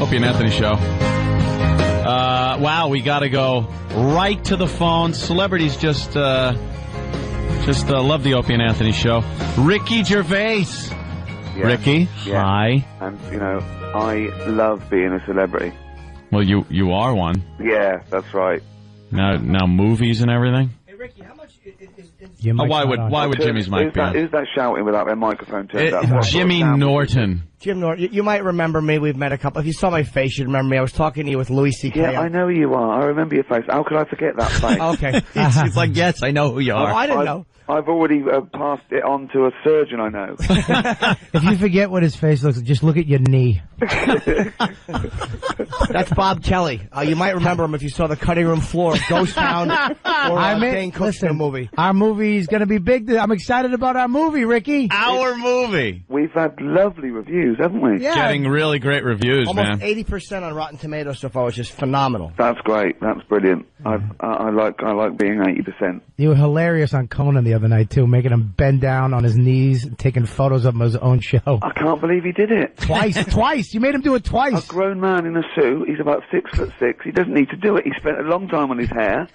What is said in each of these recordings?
Opie and Anthony Show. Wow, we got to go right to the phone. Celebrities just love the Opie and Anthony Show. Ricky Gervais. Yeah. Ricky, hi. And, I love being a celebrity. Well, you are one. Yeah, that's right. Now movies and everything? Hey, Ricky, how much is why would Jimmy's mic be on? Who's that shouting without their microphone turned up? Jimmy Norton. Jim Norton, you might remember me. We've met a couple. If you saw my face, you'd remember me. I was talking to you with Louis C.K. Yeah, I know who you are. I remember your face. How could I forget that face? Okay. It's like, yes, I know who you are. Oh, I didn't know. I've already passed it on to a surgeon I know. If you forget what his face looks like, just look at your knee. That's Bob Kelly. You might remember him if you saw the cutting room floor of Ghost Town or Dane Cook's movie. Our movie is going to be big. I'm excited about our movie, Ricky. Our movie. We've had lovely reviews, haven't we? Yeah. Getting really great reviews, Almost man. 80% on Rotten Tomatoes so far, which is phenomenal. That's great. That's brilliant. I like being 80%. You were hilarious on Conan the other night, too, making him bend down on his knees, taking photos of him on his own show. I can't believe he did it. Twice. You made him do it twice. A grown man in a suit. He's about 6'6". He doesn't need to do it. He spent a long time on his hair.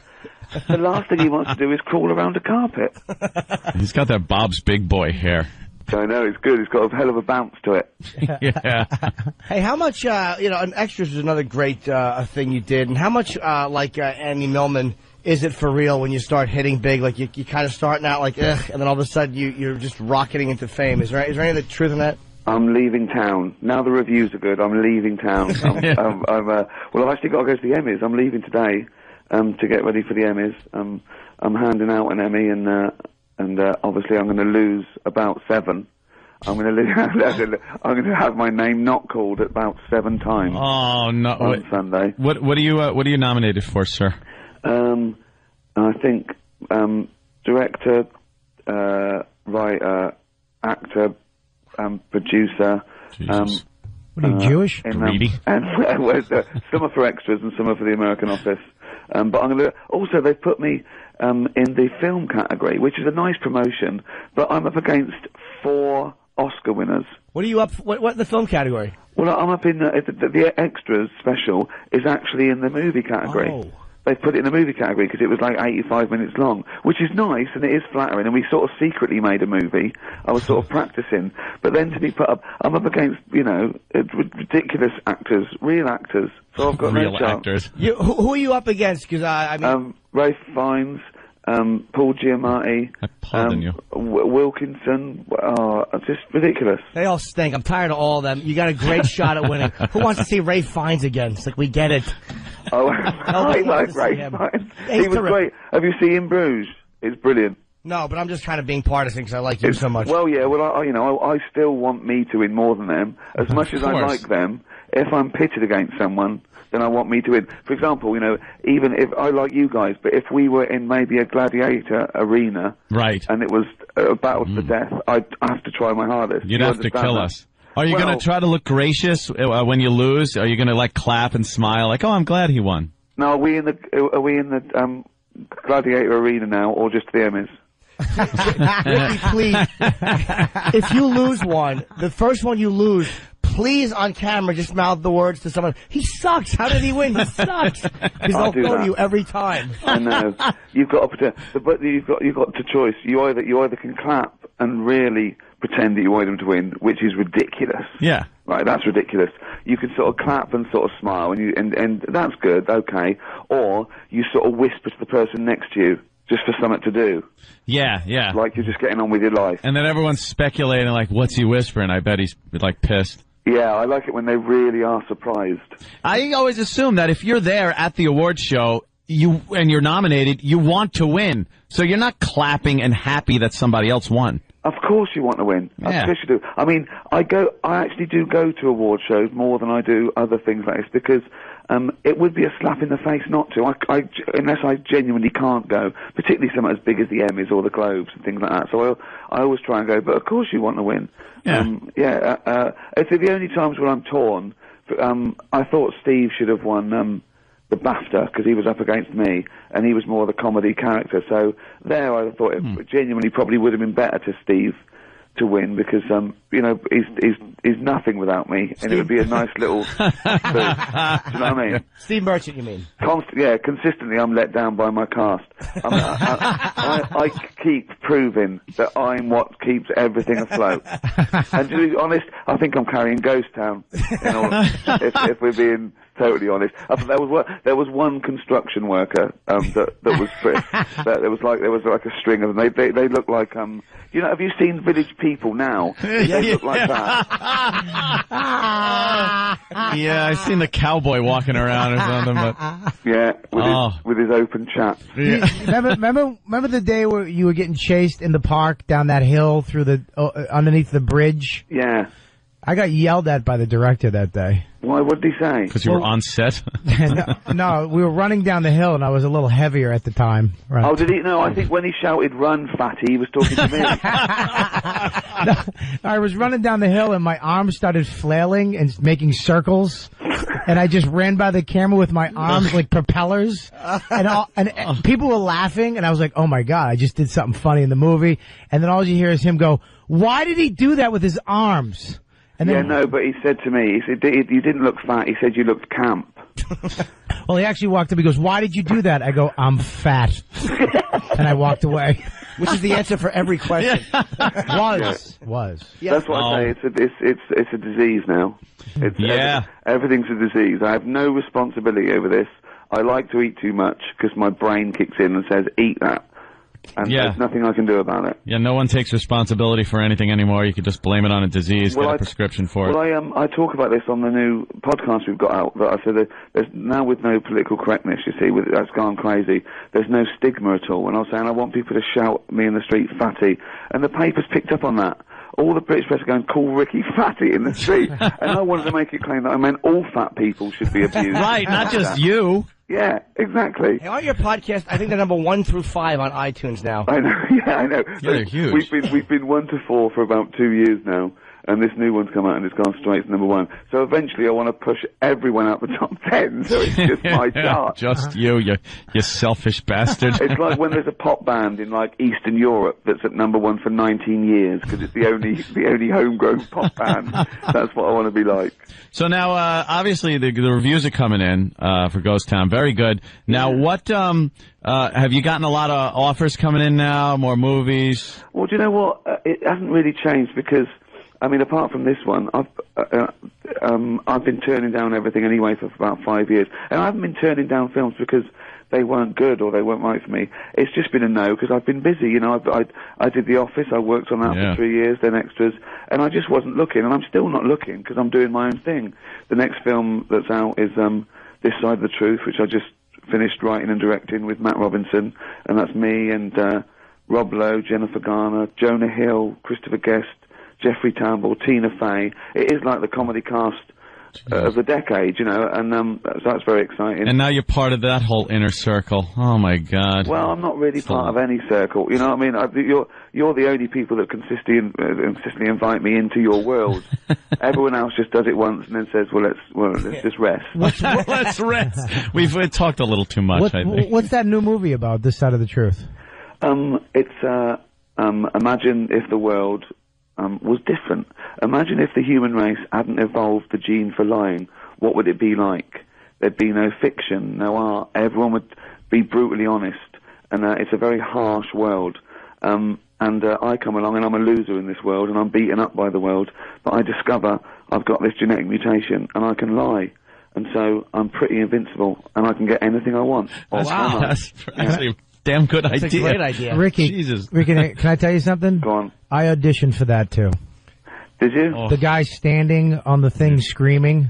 The last thing he wants to do is crawl around a carpet. He's got that Bob's Big Boy hair. I know, it's good. It's got a hell of a bounce to it. Yeah. Hey, how much, and Extras was another great thing you did, and how much, Andy Millman, is it for real when you start hitting big? Like, you kind of starting out like, ugh, and then all of a sudden you're just rocketing into fame. Is there any of the truth in that? I'm leaving town. Now the reviews are good, I'm leaving town. I've actually got to go to the Emmys. I'm leaving today to get ready for the Emmys. I'm handing out an Emmy, and obviously I'm going to lose about 7. I'm going to have my name not called about 7 times. Oh no! On Sunday. What are you nominated for, sir? I think director, writer, actor, producer. What are you, Jewish? Greedy. Some are for Extras and some are for the American Office. But I'm going to also they've put me in the film category, which is a nice promotion. But I'm up against 4 Oscar winners. What are you up? What in the film category? Well, I'm up in the Extras special is actually in the movie category. Oh. They put it in the movie category because it was like 85 minutes long, which is nice and it is flattering. And we sort of secretly made a movie. I was sort of practicing, but then to be put up, I'm up against ridiculous actors, real actors. So I've got real no chance. actors. Who are you up against? Because I mean, Ralph Fiennes, Paul Giamatti, Pardon you. Wilkinson. Just ridiculous. they all stink. I'm tired of all of them. You got a great shot at winning. Who wants to see Ray Fiennes again? It's like, we get it. Oh, I like Ray Fiennes. He was great. Have you seen Bruges? It's brilliant. No, but I'm just kind of being partisan because I like you so much. Well, yeah. Well, I still want me to win more than them. As much as I like them, if I'm pitted against someone, then I want me to win. For example, even if I like you guys, but if we were in maybe a gladiator arena, right, and it was a battle to the death, I'd have to try my hardest. You'd have to kill us. Are you going to try to look gracious when you lose? Are you going to clap and smile like, oh, I'm glad he won? No, are we in the gladiator arena now, or just the Emmys? Ricky, please. If you lose one, the first one you lose, please on camera just mouth the words to someone. He sucks. How did he win? He sucks. Because they'll go to you every time. I know. You've got to pretend, but you've got to choice. You either can clap and really pretend that you want them to win, which is ridiculous. Yeah. Right, that's ridiculous. You can sort of clap and sort of smile, and that's good, okay. Or you sort of whisper to the person next to you, just for something to do. Yeah, yeah. Like you're just getting on with your life. And then everyone's speculating, what's he whispering? I bet he's, pissed. Yeah, I like it when they really are surprised. I always assume that if you're there at the awards show, and you're nominated, you want to win. So you're not clapping and happy that somebody else won. Of course you want to win. Yeah. Of course you do. I mean, I actually do go to award shows more than I do other things like this because it would be a slap in the face not to. Unless I genuinely can't go, particularly something as big as the Emmys or the Globes and things like that. So I always try and go, but of course you want to win. Yeah. It's the only times when I'm torn. I thought Steve should have won the BAFTA because he was up against me and he was more the comedy character. So there I thought it genuinely probably would have been better to Steve to win because you know he's nothing without me, and it would be a nice little. Do you know what I mean? Steve Merchant, you mean? Consistently, I'm let down by my cast. I keep proving that I'm what keeps everything afloat. And to be honest, I think I'm carrying Ghost Town. If we're being totally honest, there was one construction worker that was there was like a string of them. They look like you know, have you seen Village People now? They look like that. Yeah, I've seen the cowboy walking around or something, but with his open chat. Yeah. Remember the day where you were getting chased in the park down that hill through the underneath the bridge? Yeah. I got yelled at by the director that day. Why? What did he say? Because you were on set? No, we were running down the hill, and I was a little heavier at the time. Right. Oh, did he? No, I think when he shouted, "Run, fatty," he was talking to me. No, I was running down the hill, and my arms started flailing and making circles. And I just ran by the camera with my arms like propellers. And people were laughing, and I was like, oh, my God, I just did something funny in the movie. And then all you hear is him go, why did he do that with his arms? And then, but he said to me, he said, you didn't look fat, he said you looked camp. Well, he actually walked up, he goes, why did you do that? I go, I'm fat. And I walked away. Which is the answer for every question. Was. Yeah. That's what I say, it's a disease now. Everything's a disease. I have no responsibility over this. I like to eat too much because my brain kicks in and says, eat that. And there's nothing I can do about it. Yeah, no one takes responsibility for anything anymore. You could just blame it on a disease, get a prescription for it. Well, I talk about this on the new podcast we've got out. That I said there's now with no political correctness, you see, that's gone crazy. There's no stigma at all. And I was saying I want people to shout me in the street fatty, and the papers picked up on that. All the British press are going, call Ricky fatty in the street. And I wanted to make it claim that I meant all fat people should be abused. Right, not just you. Yeah, exactly. Hey, on your podcast, I think they're number 1 through 5 on iTunes now. I know, I know. Yeah, they're huge. We've been 1 to 4 for about 2 years now, and this new one's come out and it's gone straight to number 1. So eventually I want to push everyone out the top 10, so it's just my chart. Just you selfish bastard. It's like when there's a pop band in like Eastern Europe that's at number 1 for 19 years because it's the only homegrown pop band. That's what I want to be like. So now, obviously, the reviews are coming in for Ghost Town. Very good. Now, what have you gotten a lot of offers coming in now? More movies? Well, do you know what? It hasn't really changed because, I mean, apart from this one, I've been turning down everything anyway for about 5 years, and I haven't been turning down films because they weren't good or they weren't right for me. It's just been a no because I've been busy. You know, I did The Office. I worked on that for 3 years, then Extras, and I just wasn't looking, and I'm still not looking because I'm doing my own thing. The next film that's out is This Side of the Truth, which I just finished writing and directing with Matt Robinson, and that's me and Rob Lowe, Jennifer Garner, Jonah Hill, Christopher Guest, Jeffrey Tambor, Tina Fey. It is like the comedy cast of the decade, you know, and so that's very exciting. And now you're part of that whole inner circle. Oh my God! Well, I'm not really part of any circle. You know what I mean? You're the only people that consistently invite me into your world. Everyone else just does it once and then says, let's just rest. Let's rest. We've talked a little too much. I think. What's that new movie about? This Side of the Truth. It's imagine if the world was different. Imagine if the human race hadn't evolved the gene for lying. What would it be like? There'd be no fiction, no art. Everyone would be brutally honest. And it's a very harsh world. And I come along and I'm a loser in this world and I'm beaten up by the world. But I discover I've got this genetic mutation and I can lie. And so I'm pretty invincible and I can get anything I want. Wow. That's actually a damn good idea. That's a great idea. Ricky, can I tell you something? Go on. I auditioned for that too. Did you? The guy standing on the thing screaming.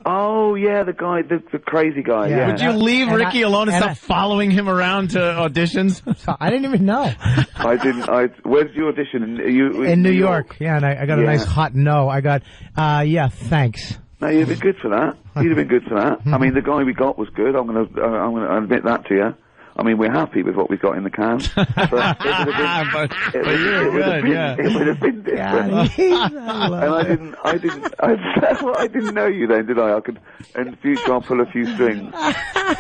Oh, yeah, the guy, the crazy guy, yeah. Would you leave Ricky alone and stop following him around to auditions? I didn't even know. I didn't. Where's your audition? In New York. Yeah, and I got a nice hot no. I got, thanks. No, you'd have been good for that. You'd have been good for that. I mean, the guy we got was good. I'm gonna admit that to you. I mean, we're happy with what we got in the can. But it would have been different. And I didn't know you then, did I? In the future, I'll pull a few strings.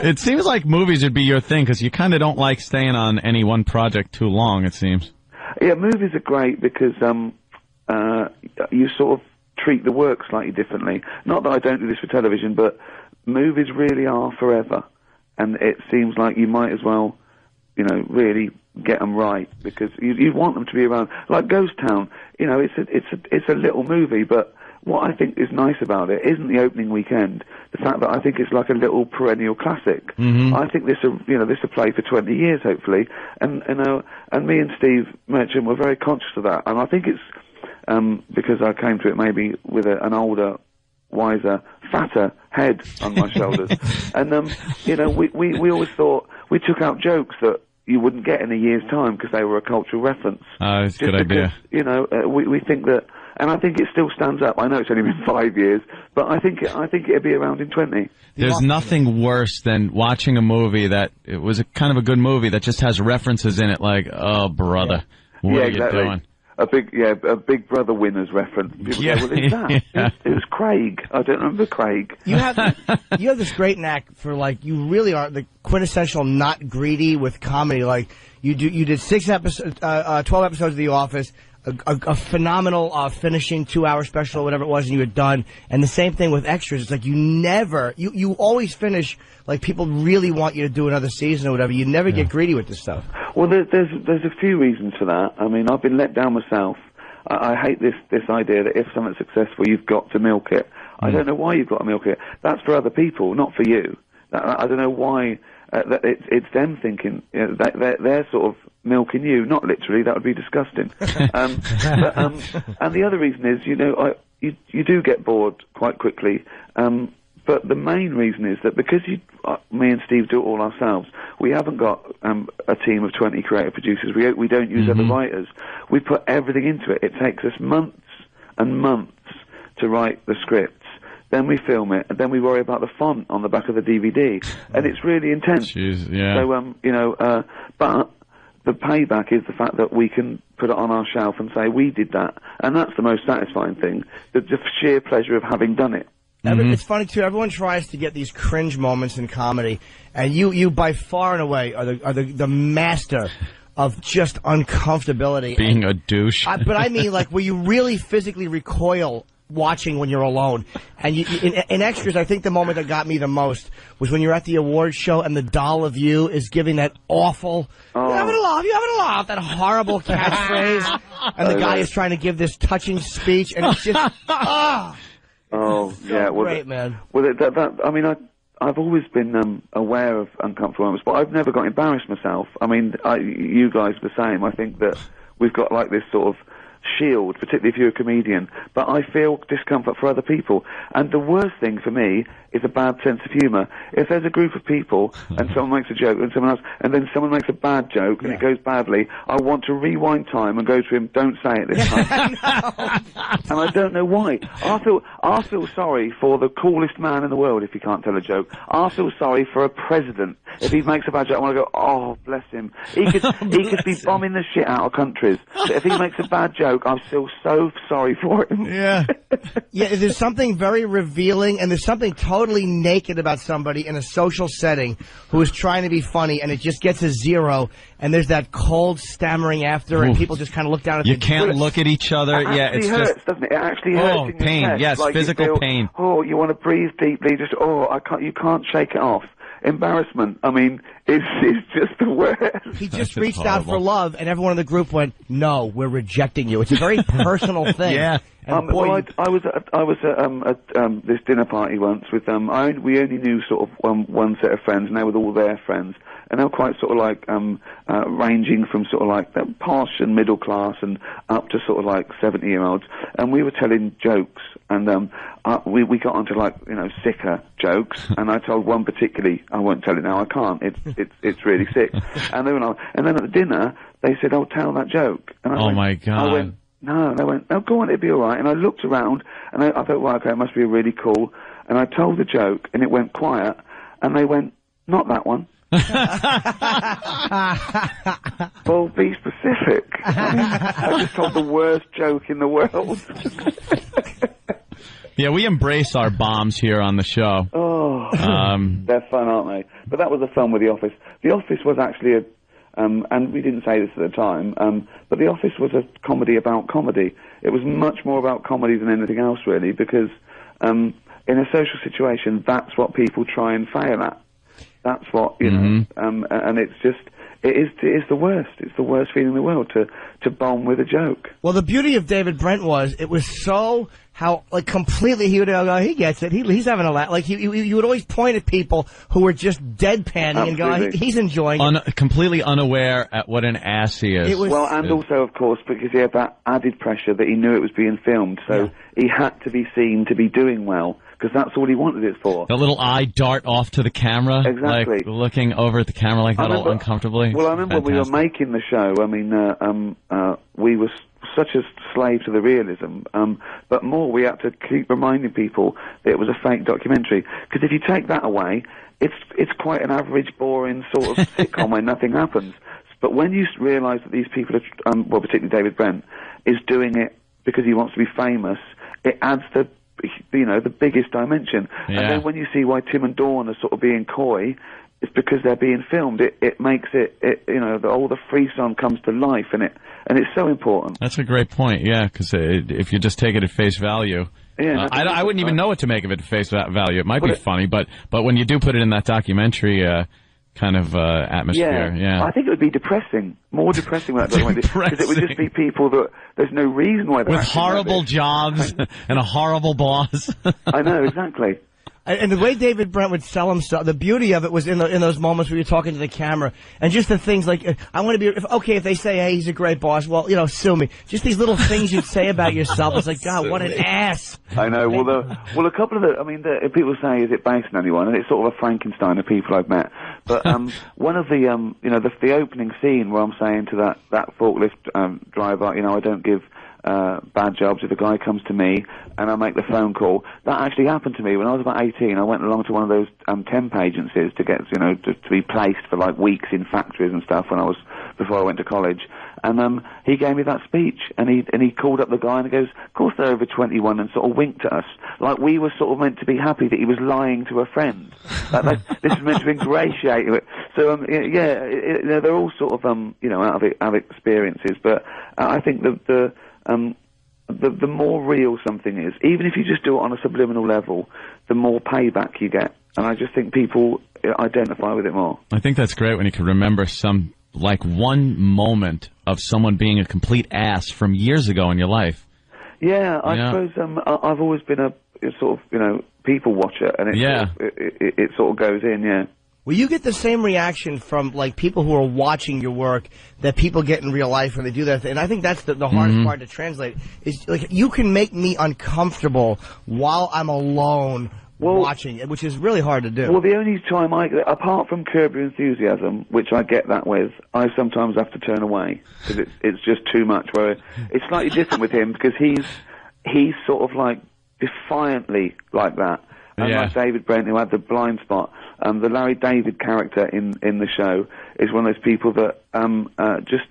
It seems like movies would be your thing because you kind of don't like staying on any one project too long. It seems. Yeah, movies are great because you sort of treat the work slightly differently. Not that I don't do this for television, but movies really are forever, and it seems like you might as well, really get them right, because you want them to be around. Like Ghost Town, it's a little movie, but what I think is nice about it isn't the opening weekend. The fact that I think it's like a little perennial classic. I think this will play for 20 years, hopefully. And me and Steve Merchant were very conscious of that. And I think it's because I came to it maybe with an older, wiser, fatter head on my shoulders. And we always thought we took out jokes that you wouldn't get in a year's time because they were a cultural reference. That's a good idea. We think that. And I think it still stands up. I know it's only been 5 years, but I think it'll be around in 20. There's nothing worse than watching a movie that it was a kind of a good movie that just has references in it, like, oh brother, what are you doing? A Big Brother winners reference. People go, well, who's that? It was Craig. I don't remember Craig. You have this great knack for, like, you really are the quintessential not greedy with comedy. Like, you did 12 episodes of The Office. A phenomenal finishing 2-hour special or whatever it was, and you were done. And the same thing with extras. It's like you always finish like people really want you to do another season or whatever. You never get greedy with this stuff. Well, there's a few reasons for that. I mean, I've been let down myself. I hate this idea that if something's successful, you've got to milk it. I don't know why you've got to milk it. That's for other people, not for you. I don't know why. It's them thinking they're sort of milking you, not literally. That would be disgusting. And the other reason is, you do get bored quite quickly. But the main reason is that because me and Steve do it all ourselves, we haven't got a team of 20 creative producers. We don't use other writers. We put everything into it. It takes us months and months to write the scripts. Then we film it, and then we worry about the font on the back of the DVD, and it's really intense. Jeez, yeah. So, but the payback is the fact that we can put it on our shelf and say we did that, and that's the most satisfying thing. The sheer pleasure of having done it. It's funny too. Everyone tries to get these cringe moments in comedy, and you by far and away are the master of just uncomfortability. Being a douche. But I mean, like, where you really physically recoil watching when you're alone. And in extras, I think the moment that got me the most was when you're at the awards show and the doll of you is giving that awful, you haven't laughed, that horrible catchphrase, and the guy is trying to give this touching speech, and it's just, yeah, well, great, man. Well, I mean, I've always been aware of uncomfortable moments, but I've never got embarrassed myself. I mean, you guys the same. I think that we've got like this sort of shield, particularly if you're a comedian, but I feel discomfort for other people. And the worst thing for me is a bad sense of humour. If there's a group of people and someone makes a joke and someone else, and then someone makes a bad joke and it goes badly, I want to rewind time and go to him, don't say it this time. And I don't know why. I feel sorry for the coolest man in the world if he can't tell a joke. I feel sorry for a president. If he makes a bad joke, I want to go, oh, bless him. He could be bombing the shit out of countries. But if he makes a bad joke, I feel so sorry for him. Yeah. Yeah, there's something very revealing, and there's something totally naked about somebody in a social setting who is trying to be funny, and it just gets a 0, and there's that cold stammering after, and people just kind of look down at you can't look at each other. It hurts, doesn't it? It actually hurts. Oh, pain. Yes, like physical pain. Oh, you want to breathe deeply. Just you can't shake it off. Embarrassment. I mean, it's just the worst. He just reached out for love, and everyone in the group went, "No, we're rejecting you." It's a very personal thing. Yeah. And I was at this dinner party once with we only knew sort of one set of friends, and they were all their friends, and they were quite sort of like ranging from sort of like the posh and middle class and up to sort of like 70-year-olds, and we were telling jokes, and we got onto like sicker jokes, and I told one particularly, I won't tell it now, I can't, it's really sick, and then at the dinner they said, "Oh, tell that joke," and I went, my God. I went, no, and they went, "Oh, go on, it'll be all right." And I looked around, and I thought, well, okay, it must be really cool. And I told the joke, and it went quiet, and they went, "Not that one." Well, be specific. I just told the worst joke in the world. Yeah, we embrace our bombs here on the show. Oh, they're fun, aren't they? But that was the fun with The Office. The Office was actually and we didn't say this at the time, but The Office was a comedy about comedy. It was much more about comedy than anything else, really, because in a social situation, that's what people try and fail at. That's what, you know, and it's just... It is the worst. It's the worst feeling in the world to bomb with a joke. Well, the beauty of David Brent was it was so like completely he would go, he gets it. He's having a laugh. Like you would always point at people who were just deadpanning and go, he's enjoying it. Completely unaware at what an ass he is. Also, of course, because he had that added pressure that he knew it was being filmed, so he had to be seen to be doing well. Because that's all he wanted it for. The little eye dart off to the camera. Exactly. Like looking over at the camera like that all uncomfortably. Well, I remember when we were making the show, I mean, we were such a slave to the realism, but more we had to keep reminding people that it was a fake documentary. Because if you take that away, it's quite an average, boring sort of sitcom where nothing happens. But when you realise that these people are, well, particularly David Brent, is doing it because he wants to be famous, it adds the biggest dimension. Yeah. And then when you see why Tim and Dawn are sort of being coy, it's because they're being filmed. It makes all the frisson comes to life, and it's so important. That's a great point, yeah, because if you just take it at face value... Yeah, I wouldn't even know what to make of it at face value. It might be funny, but when you do put it in that documentary... kind of atmosphere, yeah. I think it would be depressing, more depressing than that, because it would just be people that there's no reason why they're with horrible jobs and a horrible boss. I know, exactly. And the way David Brent would sell himself, the beauty of it was in those moments where you're talking to the camera, and just the things like, I want to be, if they say, hey, he's a great boss, well, sue me. Just these little things you'd say about yourself. It's like, God, what an ass. I know. Well, a couple of people say, is it based on anyone? And it's sort of a Frankenstein of people I've met. But one of the, the opening scene where I'm saying to that forklift driver, I don't give bad jobs if a guy comes to me and I make the phone call. That actually happened to me when I was about 18. I went along to one of those temp agencies to get to be placed for like weeks in factories and stuff before I went to college. And he gave me that speech, and he called up the guy and he goes, of course they're over 21, and sort of winked at us like we were sort of meant to be happy that he was lying to a friend. This is meant to ingratiate it. So they're all sort of out of experiences, but I think the more real something is, even if you just do it on a subliminal level, the more payback you get. And I just think people identify with it more. I think that's great when you can remember one moment of someone being a complete ass from years ago in your life. Yeah, I suppose I've always been a sort of, people watcher, and it sort of goes in, yeah. Well, you get the same reaction from, like, people who are watching your work that people get in real life when they do that thing. And I think that's the hardest part to translate. Is, like, you can make me uncomfortable while I'm alone watching it, which is really hard to do. Well, the only time apart from Curb Your Enthusiasm, which I get that with, I sometimes have to turn away, because it's just too much. Where it's slightly different with him, because he's sort of, like, defiantly like that. And like David Brent, who had the blind spot, the Larry David character in the show is one of those people that just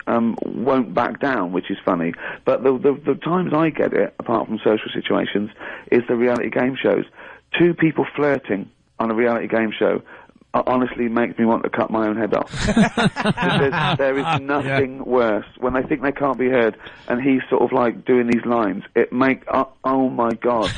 won't back down, which is funny. But the times I get it, apart from social situations, is the reality game shows. Two people flirting on a reality game show honestly makes me want to cut my own head off. There is nothing worse. When they think they can't be heard, and he's sort of like doing these lines, oh my God.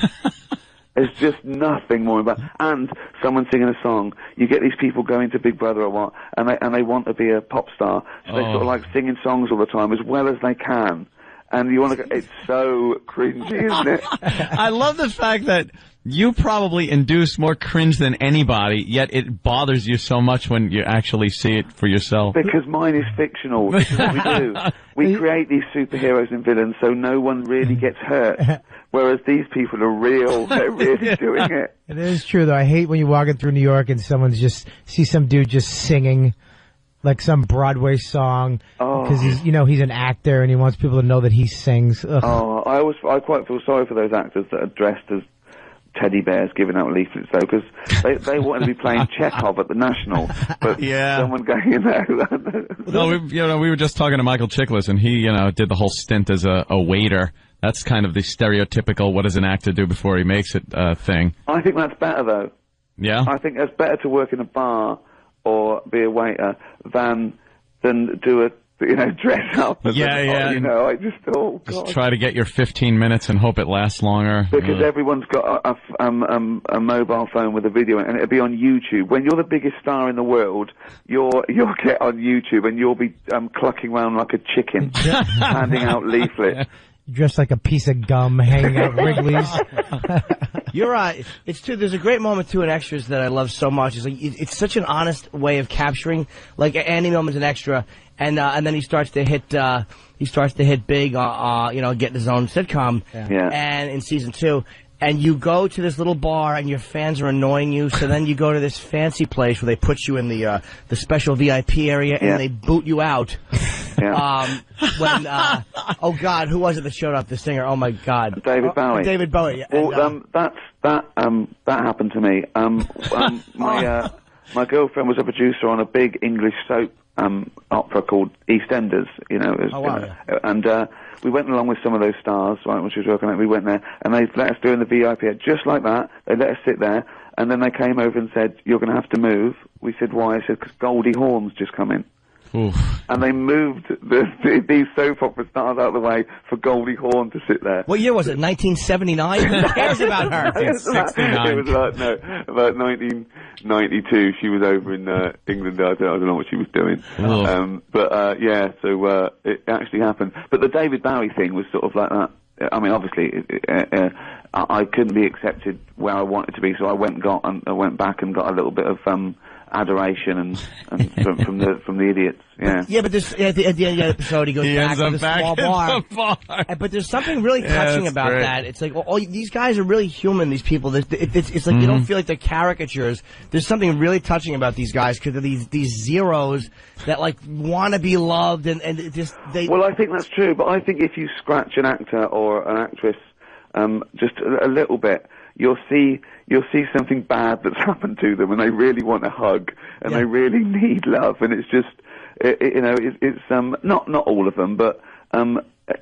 There's just nothing more about, and someone singing a song. You get these people going to Big Brother or what, and they want to be a pop star, so they sort of like singing songs all the time as well as they can. And you want to go, it's so cringy, isn't it? I love the fact that you probably induce more cringe than anybody, yet it bothers you so much when you actually see it for yourself. Because mine is fictional. This is what we do. We create these superheroes and villains so no one really gets hurt. Whereas these people are real. They're really doing it. It is true, though. I hate when you're walking through New York and see some dude just singing like some Broadway song because he's an actor and he wants people to know that he sings. Ugh. I quite feel sorry for those actors that are dressed as teddy bears giving out leaflets, though, because they wanted to be playing Chekhov at the National, but someone going in there. No, we were just talking to Michael Chiklis, and he did the whole stint as a waiter. That's kind of the stereotypical what does an actor do before he makes it thing. I think that's better, though. Yeah? I think it's better to work in a bar or be a waiter than than do a dress up. Yeah. You know, I just thought, God. Just try to get your 15 minutes and hope it lasts longer. Because everyone's got a mobile phone with a video, and it'll be on YouTube. When you're the biggest star in the world, you'll get on YouTube and you'll be clucking around like a chicken, handing out leaflets. Dressed like a piece of gum hanging out Wrigley's. You're right. It's true. There's a great moment too in Extras that I love so much. It's like it's such an honest way of capturing. Like Andy Millman's an extra, and then he starts to hit big. Getting his own sitcom. Yeah. And in season 2. And you go to this little bar, and your fans are annoying you. So then you go to this fancy place where they put you in the special VIP area, and they boot you out. Yeah. Oh God, who was it that showed up? The singer. Oh my God, David Bowie. David Bowie. Yeah. Well, that happened to me. My girlfriend was a producer on a big English soap opera called EastEnders. You know. And we went along with some of those stars, right, when she was working on it. We went there, and they let us do in the VIP, just like that. They let us sit there, and then they came over and said, "You're going to have to move." We said, "Why?" I said, "Because Goldie Hawn's just come in." Oof. And they moved these soap opera stars out of the way for Goldie Hawn to sit there. What year was it? 1979? Who cares about her? 1969. It was about 1992. She was over in England. I don't know what she was doing. So it actually happened. But the David Bowie thing was sort of like that. I mean, obviously, I couldn't be accepted where I wanted to be, so I went back and got a little bit of adoration and from the idiots. Yeah. Yeah, but this at the end of the episode, he goes back to the small bar. But there's something really touching about that. It's like, these guys are really human. These people. It's like you don't feel like they're caricatures. There's something really touching about these guys because they're these zeros that like want to be loved and just they. Well, I think that's true, but I think if you scratch an actor or an actress just a little bit, you'll see something bad that's happened to them, and they really want a hug, and they really need love, and it's just, it's not all of them, but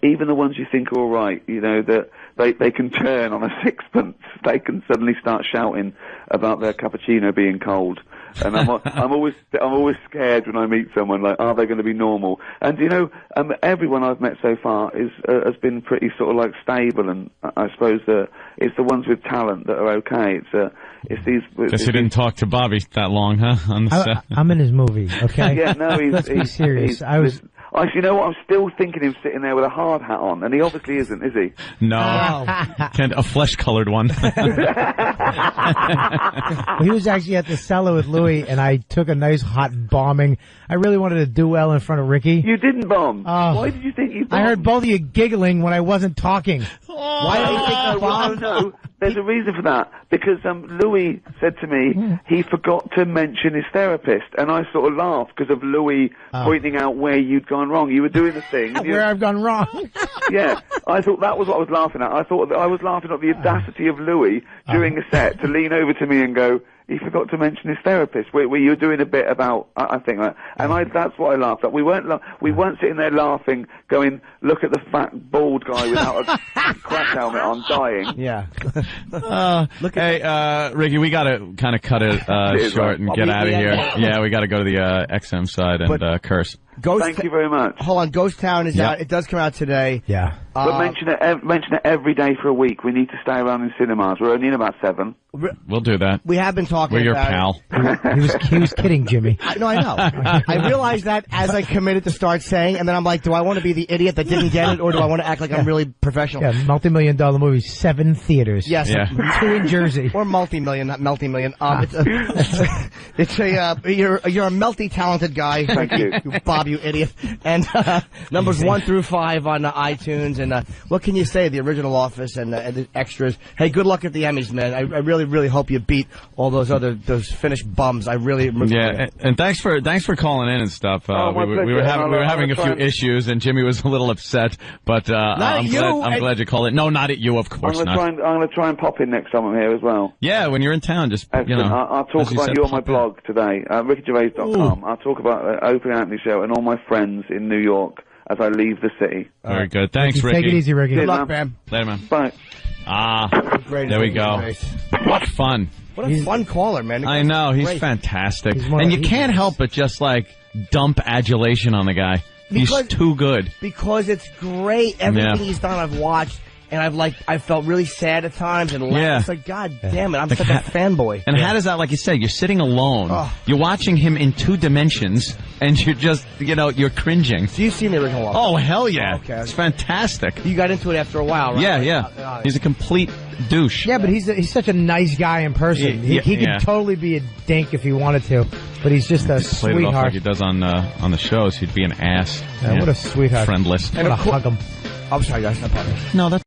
even the ones you think are all right, that they can turn on a sixpence, they can suddenly start shouting about their cappuccino being cold. And I'm always scared when I meet someone, like, are they going to be normal? And everyone I've met so far has been pretty sort of like stable, and I suppose it's the ones with talent that are okay. It's these. Guess you didn't talk to Bobby that long, huh? On the set. I'm in his movie, okay? Yeah, no, Let's be serious. You know what? I'm still thinking him sitting there with a hard hat on, and he obviously isn't, is he? No, a flesh-colored one. He was actually at the cellar with Louis, and I took a nice hot bombing. I really wanted to do well in front of Ricky. You didn't bomb. Why did you think you bombed? I heard both of you giggling when I wasn't talking. Why do you think you bombed? No. There's a reason for that, because Louis said to me he forgot to mention his therapist, and I sort of laughed because of Louis pointing out where you'd gone wrong. You were doing the thing. Where I've gone wrong. Yeah, I thought that was what I was laughing at. I thought that I was laughing at the audacity of Louis during a set to lean over to me and go, he forgot to mention his therapist. Where you were doing a bit about, I think, and that's what I laughed at. We weren't sitting there laughing, going, look at the fat bald guy without a crash helmet on, dying. Yeah. Ricky, we got to kind of cut it short and get out of here. Yeah, we got to go to the XM side and curse. Thank you very much. Hold on, Ghost Town is out. It does come out today. Yeah. But mention it every day for a week. We need to stay around in cinemas. We're only in about 7. We'll do that. We have been talking We're your about pal. He was kidding, Jimmy. No, I know. I realized that as I committed to start saying, and then I'm like, do I want to be the idiot that didn't get it, or do I want to act like I'm really professional? Yeah, multi-million-dollar movie, 7 theaters. Yes. Yeah. 2 in Jersey. Or multi-million, not multi-million. You're a melty talented guy. Thank you. Bob, you idiot. And numbers 1 through 5 on iTunes. And what can you say? The original Office and the extras. Hey, good luck at the Emmys, man. I really, really hope you beat all those Finnish bums. I really. And thanks for calling in and stuff. We were having a few issues, and Jimmy was a little upset. But I'm glad you called it. No, not at you, of course not. I'm going to try and pop in next time I'm here as well. Yeah, when you're in town, just I'll talk about you on my blog today, RickyGervais.com. I'll talk about the Opie Anthony show and all my friends in New York as I leave the city. Very good. Thanks, Ricky. Take it easy, Ricky. Good luck, man. Later, man. Bye. There we go. What fun. What a fun caller, man. I know. He's fantastic. And you can't help but just like dump adulation on the guy. He's too good. Because it's great. Everything he's done, I've watched. And I felt really sad at times and laughed. It's like, God damn it, I'm such a fanboy. And how does that, like you said, you're sitting alone. You're watching him in 2 dimensions, and you're just, you're cringing. So you've seen the original one? Oh, hell yeah. Okay. It's fantastic. You got into it after a while, right? Yeah. He's a complete douche. Yeah, but he's such a nice guy in person. He could totally be a dink if he wanted to, but he's just a sweetheart. Played it off like he does on the shows. He'd be an ass. What a sweetheart. Friendless. I'm going to hug him. I'm sorry, guys. I apologize. No, that's